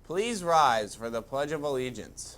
Please rise for the Pledge of Allegiance.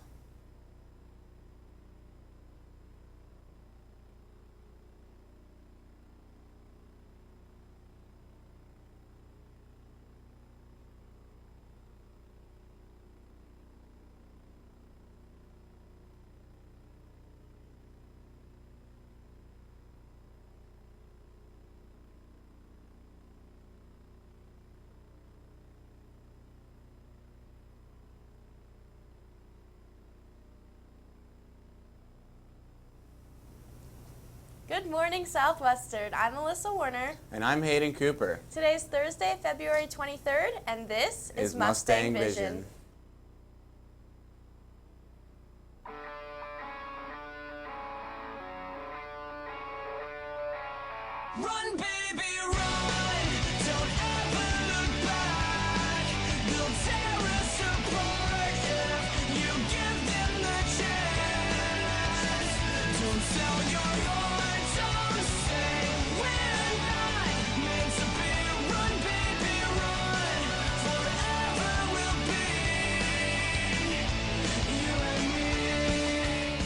Good morning, Southwestern. I'm Alyssa Warner. And I'm Hayden Cooper. Today's Thursday, February 23rd, and this is Mustang Vision. Run, baby, run. Don't ever look back. They'll tear us apart if you give them the chance. Don't sell your heart, don't say we're not meant to be. Run, baby, run. Forever we'll be you and me.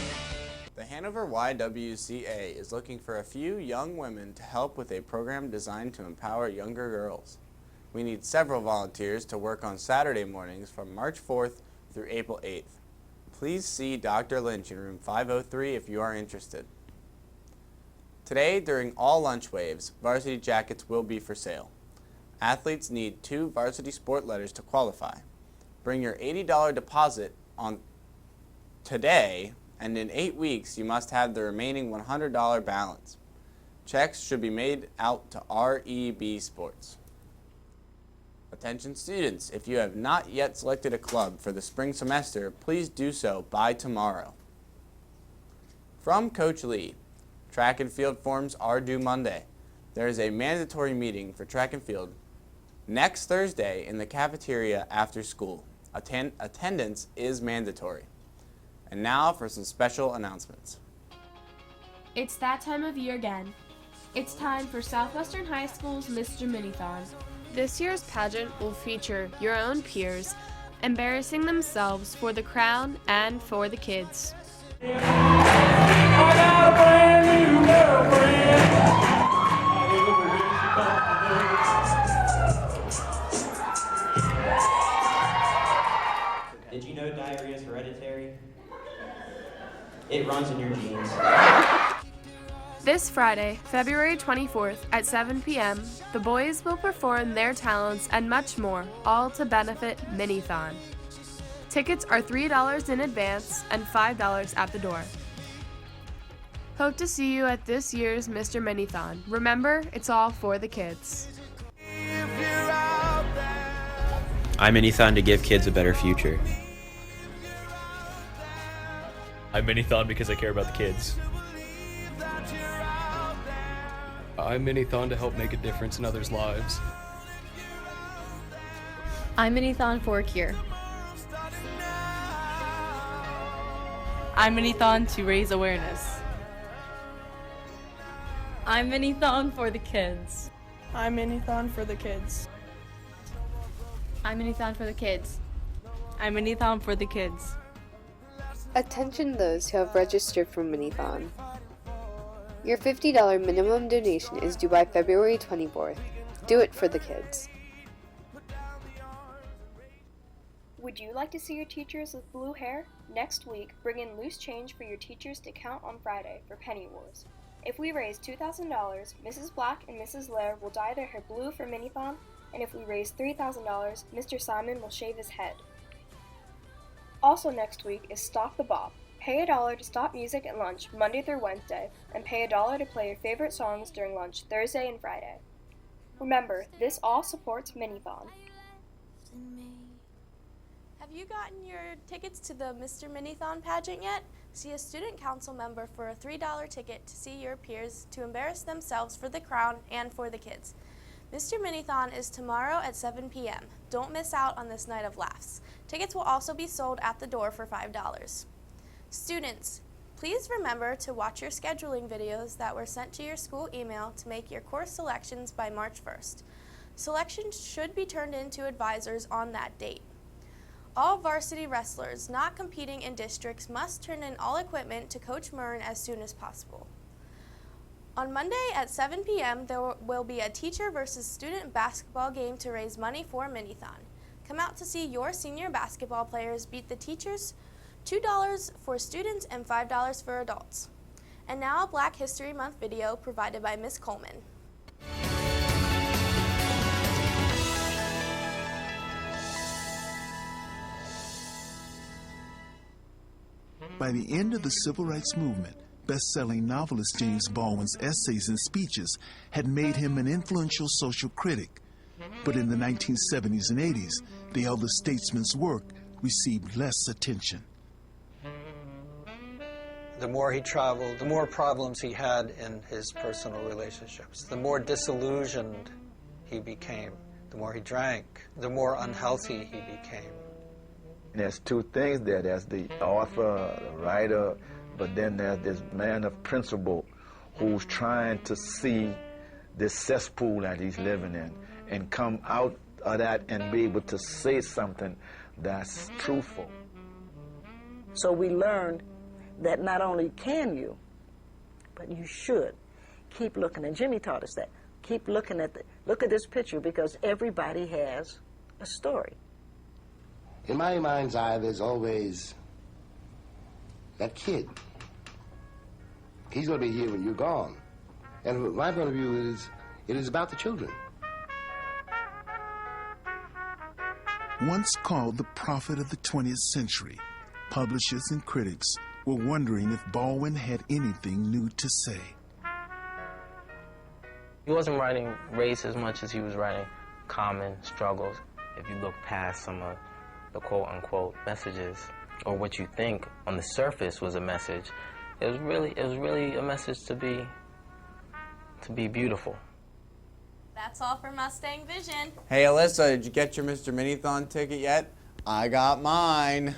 The Hanover YWCA is looking for a few young women to help with a program designed to empower younger girls. We need several volunteers to work on Saturday mornings from March 4th through April 8th. Please see Dr. Lynch in room 503 if you are interested. Today, during all lunch waves, varsity jackets will be for sale. Athletes need 2 varsity sport letters to qualify. Bring your $80 deposit on today, and in 8 weeks you must have the remaining $100 balance. Checks should be made out to REB Sports. Attention students, if you have not yet selected a club for the spring semester, please do so by tomorrow. From Coach Lee, track and field forms are due Monday. There is a mandatory meeting for track and field next Thursday in the cafeteria after school. Attendance is mandatory. And now for some special announcements. It's that time of year again. It's time for Southwestern High School's Mr. Minithon. This year's pageant will feature your own peers embarrassing themselves for the crown and for the kids. I got a brand new girlfriend. Did you know diarrhea is hereditary? It runs in your genes. This Friday, February 24th at 7 p.m., the boys will perform their talents and much more, all to benefit Minithon. Tickets are $3 in advance and $5 at the door. Hope to see you at this year's Mr. Minithon. Remember, it's all for the kids. I'm Minithon to give kids a better future. I'm Minithon because I care about the kids. I'm Minithon to help make a difference in others' lives. I'm Minithon for a cure. I'm Minithon to raise awareness. I'm Minithon for the kids. I'm Minithon for the kids. I'm Minithon for the kids. I'm Minithon for the kids. Attention those who have registered for Minithon. Your $50 minimum donation is due by February 24th. Do it for the kids. Would you like to see your teachers with blue hair? Next week, bring in loose change for your teachers to count on Friday for Penny Wars. If we raise $2,000, Mrs. Black and Mrs. Lair will dye their hair blue for Minithon, and if we raise $3,000, Mr. Simon will shave his head. Also next week is Stop the Bop. Pay $1 to stop music at lunch Monday through Wednesday, and pay $1 to play your favorite songs during lunch Thursday and Friday. Remember, this all supports Minithon. Have you gotten your tickets to the Mr. Minithon pageant yet? See a student council member for a $3 ticket to see your peers to embarrass themselves for the crown and for the kids. Mr. Minithon is tomorrow at 7 p.m. Don't miss out on this night of laughs. Tickets will also be sold at the door for $5. Students, please remember to watch your scheduling videos that were sent to your school email to make your course selections by March 1st. Selections should be turned in to advisors on that date. All varsity wrestlers not competing in districts must turn in all equipment to Coach Murn as soon as possible. On Monday at 7 p.m., there will be a teacher versus student basketball game to raise money for Minithon. Come out to see your senior basketball players beat the teachers, $2 for students and $5 for adults. And now a Black History Month video provided by Ms. Coleman. By the end of the Civil Rights Movement, best-selling novelist James Baldwin's essays and speeches had made him an influential social critic. But in the 1970s and 80s, the elder statesman's work received less attention. The more he traveled, the more problems he had in his personal relationships. The more disillusioned he became. The more he drank, the more unhealthy he became. There's two things there. There's the author, the writer, but then there's this man of principle who's trying to see this cesspool that he's living in and come out of that and be able to say something that's truthful. So we learned that not only can you, but you should keep looking. And Jimmy taught us that. Keep looking at look at this picture, because everybody has a story. In my mind's eye, there's always that kid. He's going to be here when you're gone. And from my point of view, it is about the children. Once called the prophet of the 20th century, publishers and critics were wondering if Baldwin had anything new to say. He wasn't writing race as much as he was writing common struggles. If you look past some of the quote-unquote messages, or what you think on the surface was a message, it was really a message to be beautiful. That's all for Mustang Vision. Hey Alyssa, did you get your Mr. Minithon ticket yet? I got mine.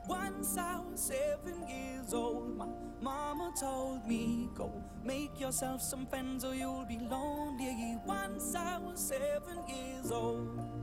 Once I was 7 years old, my mama told me, go make yourself some friends or you'll be lonely. Once I was 7 years old.